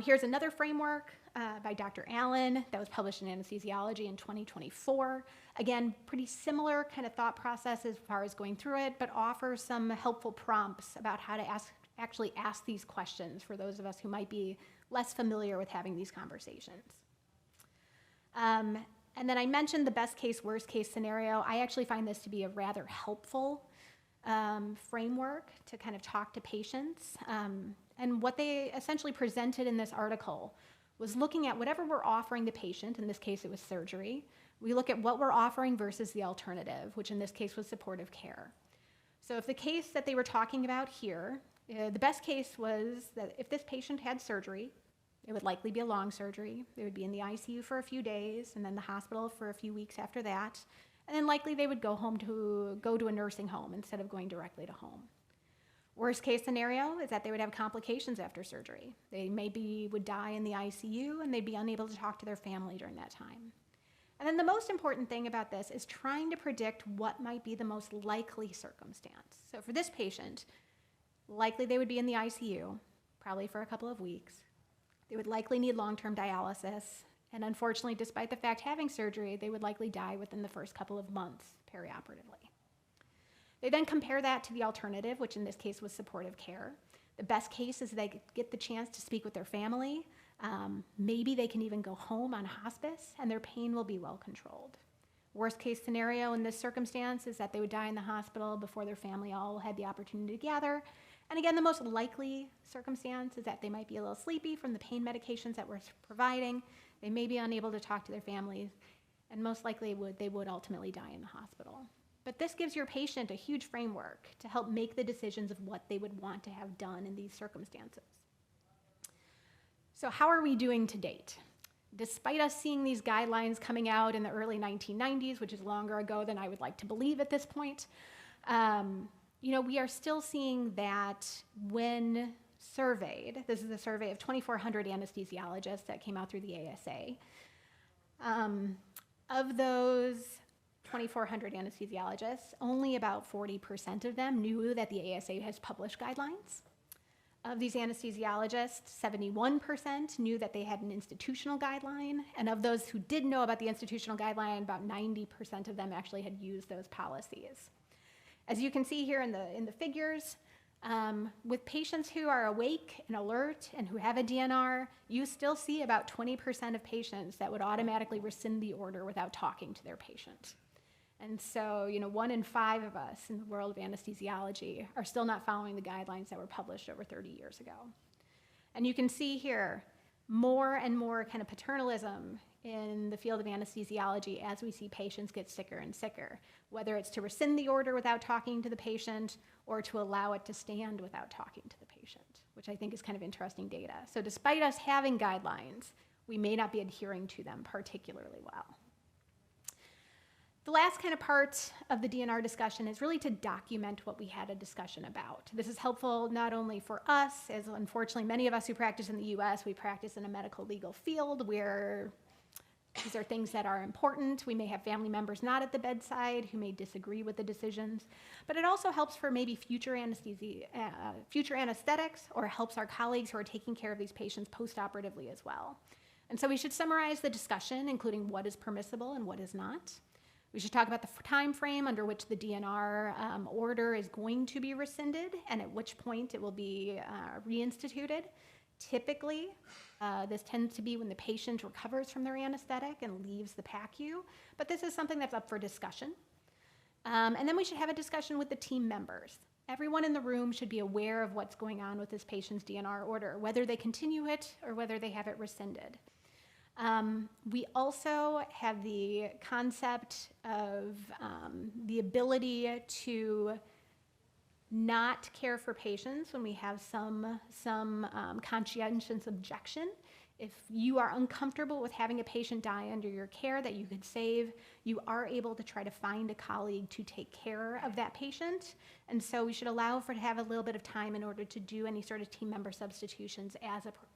Here's another framework by Dr. Allen that was published in Anesthesiology in 2024. Again, pretty similar kind of thought process as far as going through it, but offers some helpful prompts about how to actually ask these questions for those of us who might be less familiar with having these conversations. And then I mentioned the best case, worst case scenario. I actually find this to be a rather helpful framework to kind of talk to patients. And what they essentially presented in this article was looking at whatever we're offering the patient, in this case it was surgery, we look at what we're offering versus the alternative, which in this case was supportive care. So if the case that they were talking about here, the best case was that if this patient had surgery, it would likely be a long surgery. They would be in the ICU for a few days and then the hospital for a few weeks after that. And then likely they would go to a nursing home instead of going directly to home. Worst case scenario is that they would have complications after surgery. They maybe would die in the ICU and they'd be unable to talk to their family during that time. And then the most important thing about this is trying to predict what might be the most likely circumstance. So for this patient, likely they would be in the ICU, probably for a couple of weeks. They would likely need long-term dialysis. And unfortunately, despite the fact having surgery, they would likely die within the first couple of months perioperatively. They then compare that to the alternative, which in this case was supportive care. The best case is they get the chance to speak with their family. Maybe they can even go home on hospice, and their pain will be well controlled. Worst case scenario in this circumstance is that they would die in the hospital before their family all had the opportunity to gather. And again, the most likely circumstance is that they might be a little sleepy from the pain medications that we're providing. They may be unable to talk to their families, and most likely they would ultimately die in the hospital. But this gives your patient a huge framework to help make the decisions of what they would want to have done in these circumstances. So how are we doing to date? Despite us seeing these guidelines coming out in the early 1990s, which is longer ago than I would like to believe at this point, we are still seeing that when surveyed, this is a survey of 2,400 anesthesiologists that came out through the ASA. Of those 2,400 anesthesiologists, only about 40% of them knew that the ASA has published guidelines. Of these anesthesiologists, 71% knew that they had an institutional guideline, and of those who did know about the institutional guideline, about 90% of them actually had used those policies. As you can see here in the figures, with patients who are awake and alert and who have a DNR, you still see about 20% of patients that would automatically rescind the order without talking to their patient. And so, 1 in 5 of us in the world of anesthesiology are still not following the guidelines that were published over 30 years ago. And you can see here more and more kind of paternalism in the field of anesthesiology as we see patients get sicker and sicker, whether it's to rescind the order without talking to the patient or to allow it to stand without talking to the patient, which I think is kind of interesting data. So despite us having guidelines, we may not be adhering to them particularly well. The last kind of part of the DNR discussion is really to document what we had a discussion about. This is helpful not only for us, as unfortunately many of us who practice in the US, we practice in a medical legal field where these are things that are important. We may have family members not at the bedside who may disagree with the decisions, but it also helps for maybe future anesthetics, or helps our colleagues who are taking care of these patients post-operatively as well. And so we should summarize the discussion, including what is permissible and what is not. We should talk about the time frame under which the DNR order is going to be rescinded and at which point it will be reinstituted. Typically, this tends to be when the patient recovers from their anesthetic and leaves the PACU, but this is something that's up for discussion. And then we should have a discussion with the team members. Everyone in the room should be aware of what's going on with this patient's DNR order, whether they continue it or whether they have it rescinded. We also have the concept of the ability to not care for patients when we have some conscientious objection. If you are uncomfortable with having a patient die under your care that you could save, you are able to try to find a colleague to take care of that patient. And so we should allow for to have a little bit of time in order to do any sort of team member substitutions as appropriate.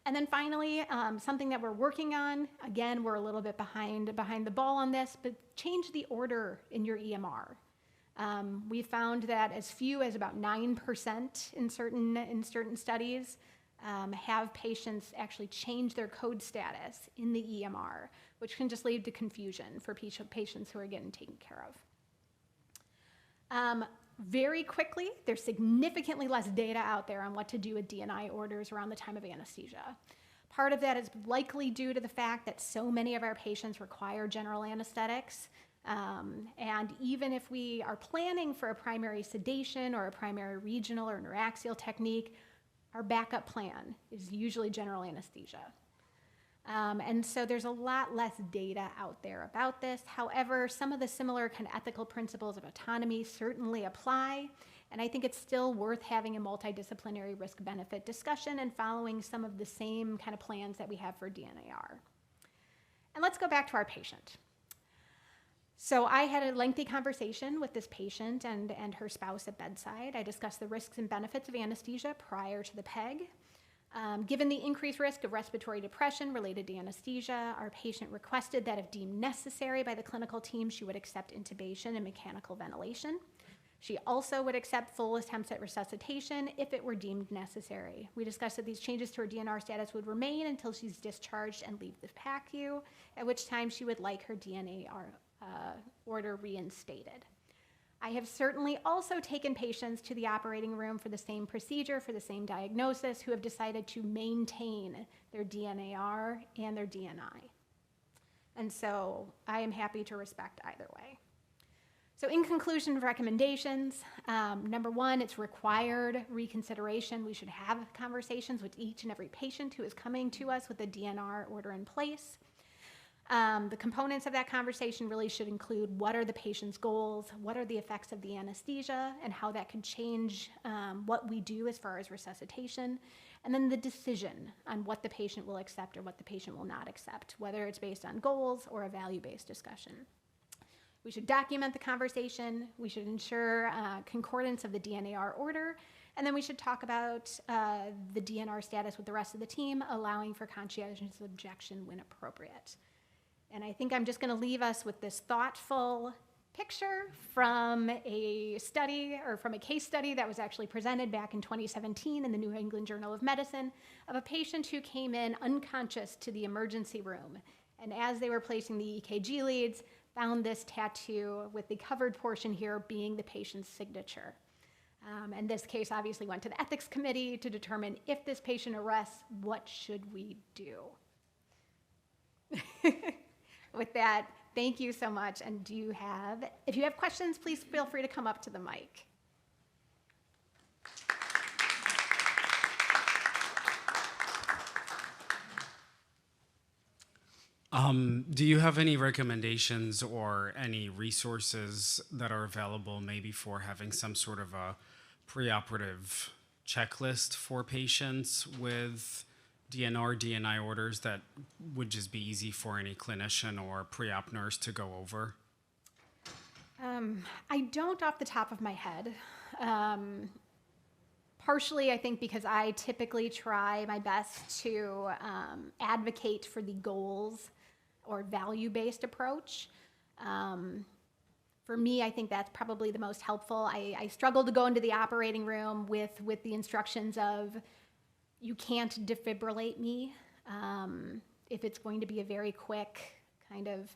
And then finally, something that we're working on, again, we're a little bit behind the ball on this, but change the order in your EMR. We found that as few as about 9% in certain studies have patients actually change their code status in the EMR, which can just lead to confusion for patients who are getting taken care of. Very quickly, there's significantly less data out there on what to do with DNI orders around the time of anesthesia. Part of that is likely due to the fact that so many of our patients require general anesthetics. And even if we are planning for a primary sedation or a primary regional or neuraxial technique, our backup plan is usually general anesthesia. And so there's a lot less data out there about this. However, some of the similar kind of ethical principles of autonomy certainly apply, and I think it's still worth having a multidisciplinary risk-benefit discussion and following some of the same kind of plans that we have for DNAR. And let's go back to our patient. So I had a lengthy conversation with this patient and her spouse at bedside. I discussed the risks and benefits of anesthesia prior to the PEG. Given the increased risk of respiratory depression related to anesthesia, our patient requested that if deemed necessary by the clinical team, she would accept intubation and mechanical ventilation. She also would accept full attempts at resuscitation if it were deemed necessary. We discussed that these changes to her DNR status would remain until she's discharged and leave the PACU, at which time she would like her DNAR order reinstated. I have certainly also taken patients to the operating room for the same procedure, for the same diagnosis, who have decided to maintain their DNAR and their DNI. And so I am happy to respect either way. So in conclusion of recommendations, number one, it's required reconsideration. We should have conversations with each and every patient who is coming to us with a DNR order in place. The components of that conversation really should include what are the patient's goals, what are the effects of the anesthesia, and how that could change what we do as far as resuscitation, and then the decision on what the patient will accept or what the patient will not accept, whether it's based on goals or a value-based discussion. We should document the conversation, we should ensure concordance of the DNAR order, and then we should talk about the DNR status with the rest of the team, allowing for conscientious objection when appropriate. And I think I'm just going to leave us with this thoughtful, picture from a study or from a case study that was actually presented back in 2017 in the New England Journal of Medicine of a patient who came in unconscious to the emergency room. And as they were placing the EKG leads, found this tattoo with the covered portion here being the patient's signature. And this case obviously went to the ethics committee to determine if this patient arrests, what should we do? With that, thank you so much. And if you have questions, please feel free to come up to the mic. Do you have any recommendations or any resources that are available maybe for having some sort of a preoperative checklist for patients with DNR, DNI orders that would just be easy for any clinician or pre-op nurse to go over? I don't off the top of my head. Partially, I think because I typically try my best to advocate for the goals or value-based approach. For me, I think that's probably the most helpful. I struggle to go into the operating room with the instructions of, you can't defibrillate me. If it's going to be a very quick kind of,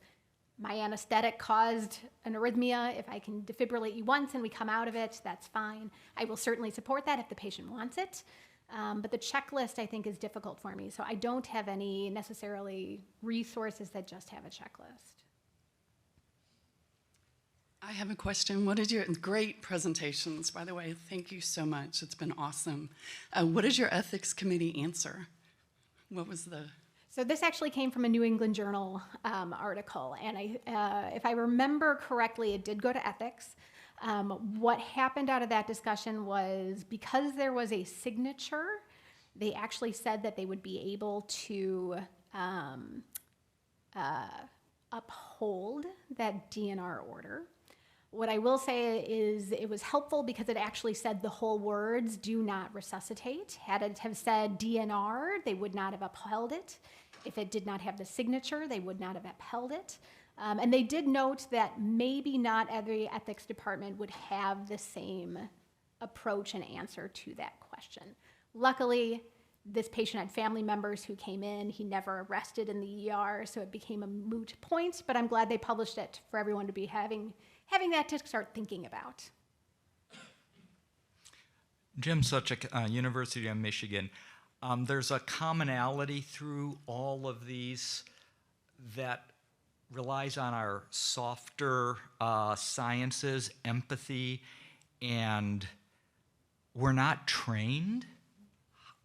my anesthetic caused an arrhythmia, if I can defibrillate you once and we come out of it, that's fine. I will certainly support that if the patient wants it. But the checklist, I think, is difficult for me. So I don't have any necessarily resources that just have a checklist. I have a question. Great presentations, by the way. Thank you so much. It's been awesome. What is your ethics committee answer? What was the... So this actually came from a New England Journal article, and if I remember correctly, it did go to ethics. What happened out of that discussion was, because there was a signature, they actually said that they would be able to uphold that DNR order. What I will say is it was helpful because it actually said the whole words, do not resuscitate. Had it have said DNR, they would not have upheld it. If it did not have the signature, they would not have upheld it. And they did note that maybe not every ethics department would have the same approach and answer to that question. Luckily, this patient had family members who came in. He never arrested in the ER, so it became a moot point, but I'm glad they published it for everyone to be having that to start thinking about. Jim Suchik, University of Michigan. There's a commonality through all of these that relies on our softer sciences, empathy, and we're not trained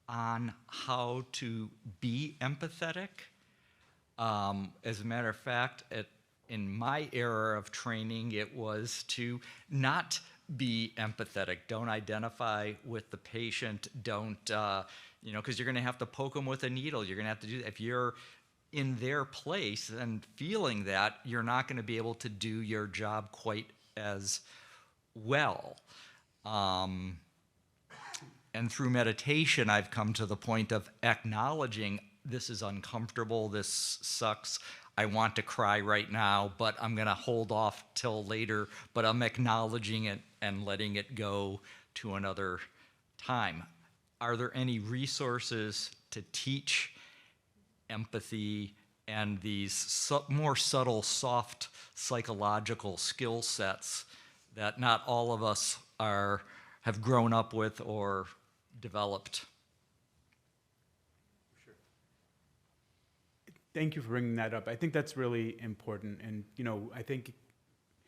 on how to be empathetic. As a matter of fact, in my era of training, it was to not be empathetic. Don't identify with the patient. Don't, because you're going to have to poke them with a needle. You're going to have to do that. If you're in their place and feeling that, you're not going to be able to do your job quite as well. And through meditation, I've come to the point of acknowledging this is uncomfortable, this sucks, I want to cry right now, but I'm going to hold off till later, but I'm acknowledging it and letting it go to another time. Are there any resources to teach empathy and these more subtle, soft psychological skill sets that not all of us have grown up with or developed? Thank you for bringing that up. I think that's really important. And, I think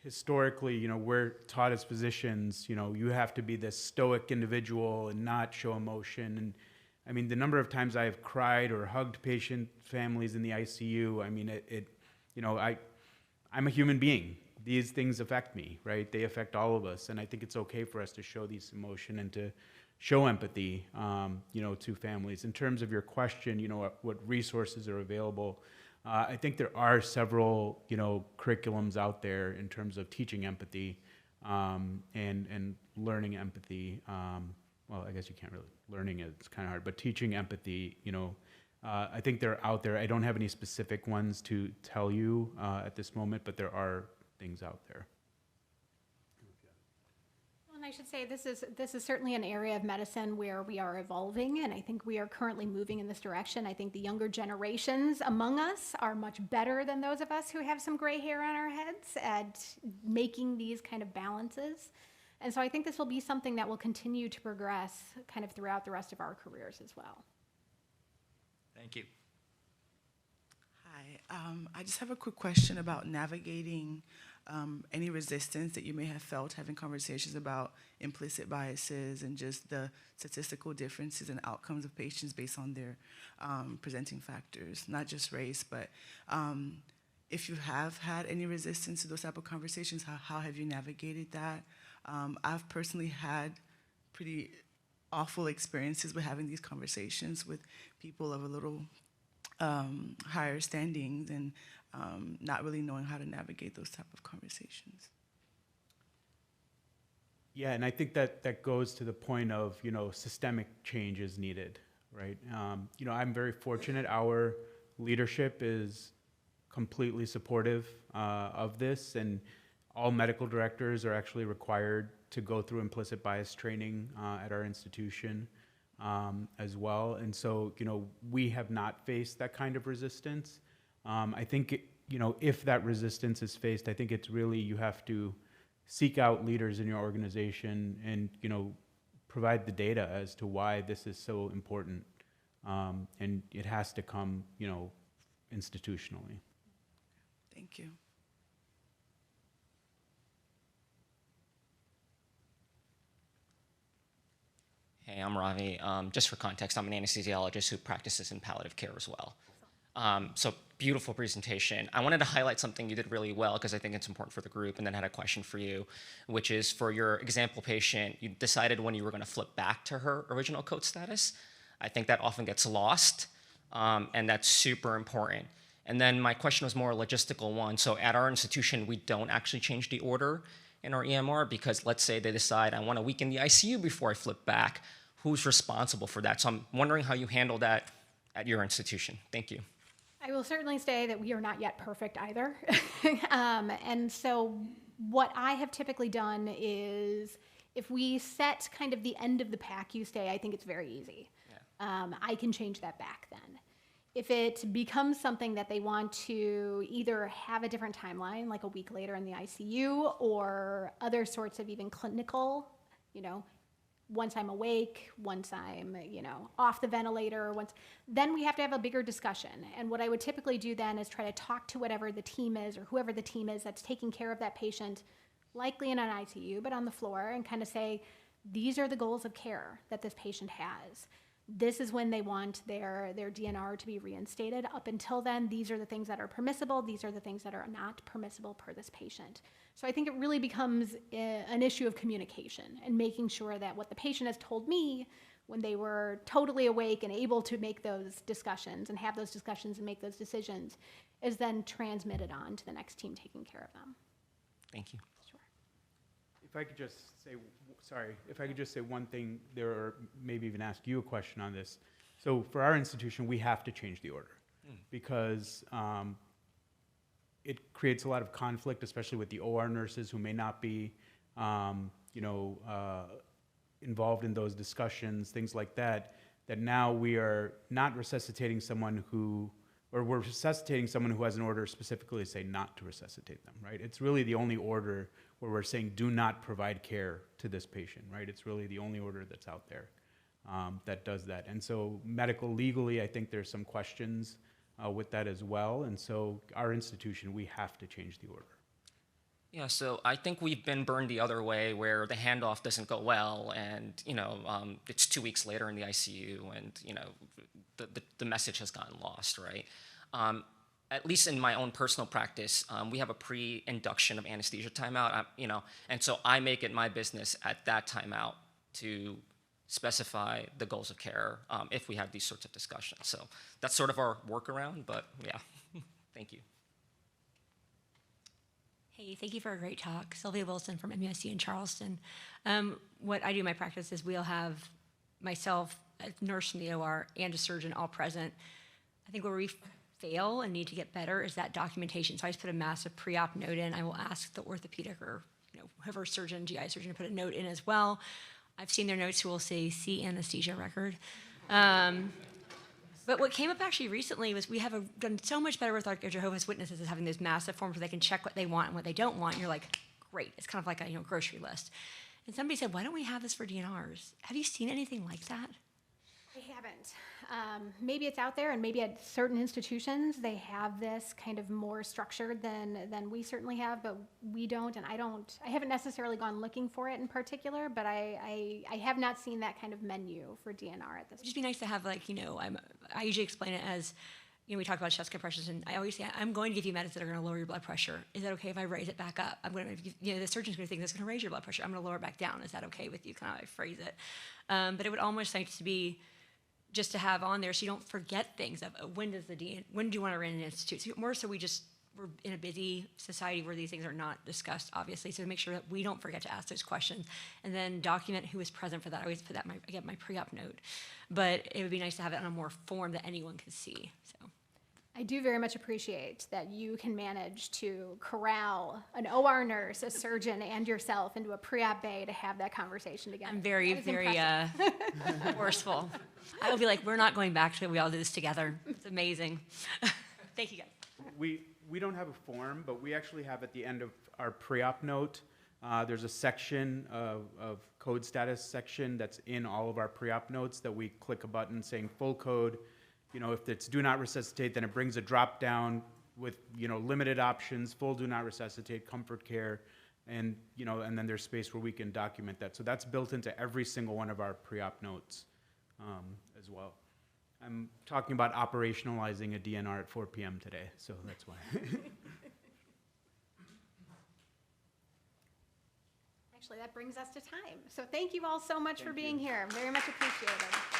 historically, we're taught as physicians, you have to be this stoic individual and not show emotion. And I mean, the number of times I have cried or hugged patient families in the ICU, I mean, I'm a human being. These things affect me, right? They affect all of us. And I think it's okay for us to show these emotion and to show empathy, to families. In terms of your question, what resources are available, I think there are several, curriculums out there in terms of teaching empathy and learning empathy. Well, I guess you can't really, learning it, it's kind of hard, but teaching empathy, I think they're out there. I don't have any specific ones to tell you at this moment, but there are things out there. I should say this is certainly an area of medicine where we are evolving, and I think we are currently moving in this direction. I think the younger generations among us are much better than those of us who have some gray hair on our heads at making these kind of balances. And so I think this will be something that will continue to progress kind of throughout the rest of our careers as well. Thank you. Hi, I just have a quick question about navigating any resistance that you may have felt having conversations about implicit biases and just the statistical differences and outcomes of patients based on their presenting factors, not just race, but if you have had any resistance to those type of conversations, how have you navigated that? I've personally had pretty awful experiences with having these conversations with people of a little higher standings and not really knowing how to navigate those type of conversations. Yeah, and I think that goes to the point of, systemic change is needed, right? I'm very fortunate. Our leadership is completely supportive of this, and all medical directors are actually required to go through implicit bias training at our institution as well. And so, we have not faced that kind of resistance. I think, if that resistance is faced, I think it's really, you have to seek out leaders in your organization and, provide the data as to why this is so important. And it has to come, institutionally. Thank you. Hey, I'm Ravi. Just for context, I'm an anesthesiologist who practices in palliative care as well. So beautiful presentation. I wanted to highlight something you did really well because I think it's important for the group, and then had a question for you, which is for your example patient, you decided when you were going to flip back to her original code status. I think that often gets lost, and that's super important. And then my question was more a logistical one. So at our institution, we don't actually change the order in our EMR because let's say they decide I want a week in the ICU before I flip back. Who's responsible for that? So I'm wondering how you handle that at your institution. Thank you. I will certainly say that we are not yet perfect either. And so what I have typically done is if we set kind of the end of the PACU stay, I think it's very easy. Yeah. I can change that back then. If it becomes something that they want to either have a different timeline, like a week later in the ICU, or other sorts of even clinical, once I'm awake, once I'm, off the ventilator, then we have to have a bigger discussion. And what I would typically do then is try to talk to whatever the team is or whoever the team is that's taking care of that patient, likely in an ICU, but on the floor, and kind of say, these are the goals of care that this patient has. This is when they want their DNR to be reinstated. Up until then, these are the things that are permissible. These are the things that are not permissible per this patient. So I think it really becomes an issue of communication and making sure that what the patient has told me when they were totally awake and able to make those discussions and have those discussions and make those decisions is then transmitted on to the next team taking care of them. Thank you. Sure. If I could just say one thing there, or maybe even ask you a question on this. So for our institution, we have to change the order because it creates a lot of conflict, especially with the OR nurses who may not be, involved in those discussions, things like that, that now we are not resuscitating someone who, or we're resuscitating someone who has an order specifically to say not to resuscitate them, right? It's really the only order where we're saying do not provide care to this patient, right? It's really the only order that's out there that does that. And so medical legally, I think there's some questions with that as well. And so our institution, we have to change the order. Yeah, so I think we've been burned the other way where the handoff doesn't go well and, it's 2 weeks later in the ICU and, the message has gotten lost, right? At least in my own personal practice, we have a pre-induction of anesthesia timeout, and so I make it my business at that timeout to specify the goals of care if we have these sorts of discussions. So that's sort of our workaround, but yeah, thank you. Hey, thank you for a great talk. Sylvia Wilson from MUSC in Charleston. What I do in my practice is we'll have myself, a nurse in the OR, and a surgeon all present. I think where we fail and need to get better is that documentation. So I just put a massive pre-op note in. I will ask the orthopedic or whoever surgeon, GI surgeon, put a note in as well. I've seen their notes who will say, see anesthesia record. But what came up actually recently was we have done so much better with our Jehovah's Witnesses is having those massive forms where they can check what they want and what they don't want. And you're like, great. It's kind of like a grocery list. And somebody said, why don't we have this for DNRs? Have you seen anything like that? I haven't. Maybe it's out there, and maybe at certain institutions they have this kind of more structured than we certainly have, but we don't, and I haven't necessarily gone looking for it in particular, but I have not seen that kind of menu for DNR at this It'd just be nice to have, I usually explain it as, we talk about chest compressions, and I always say, I'm going to give you medicines that are going to lower your blood pressure. Is that okay if I raise it back up? I'm going to, the surgeon's going to think that's going to raise your blood pressure. I'm going to lower it back down. Is that okay with you? Kind of, I phrase it. But it would almost like to be just to have on there so you don't forget things of when do you want to run an institute? So more so we're in a busy society where these things are not discussed, obviously. So to make sure that we don't forget to ask those questions and then document who was present for that. I always put that in my pre-op note. But it would be nice to have it on a more form that anyone could see. So I do very much appreciate that you can manage to corral an OR nurse, a surgeon, and yourself into a pre-op bay to have that conversation together. I'm very, That is very impressive. forceful. I will be like, we're not going back to it. We all do this together. It's amazing. Thank you, guys. We don't have a form, but we actually have at the end of our pre-op note, there's a section of code status section that's in all of our pre-op notes that we click a button saying full code. If it's do not resuscitate, then it brings a drop down with, limited options, full do not resuscitate, comfort care, and, and then there's space where we can document that. So that's built into every single one of our pre-op notes as well. I'm talking about operationalizing a DNR at 4 p.m. today, so that's why. Actually, that brings us to time. So thank you all so much for being here. Very much appreciated.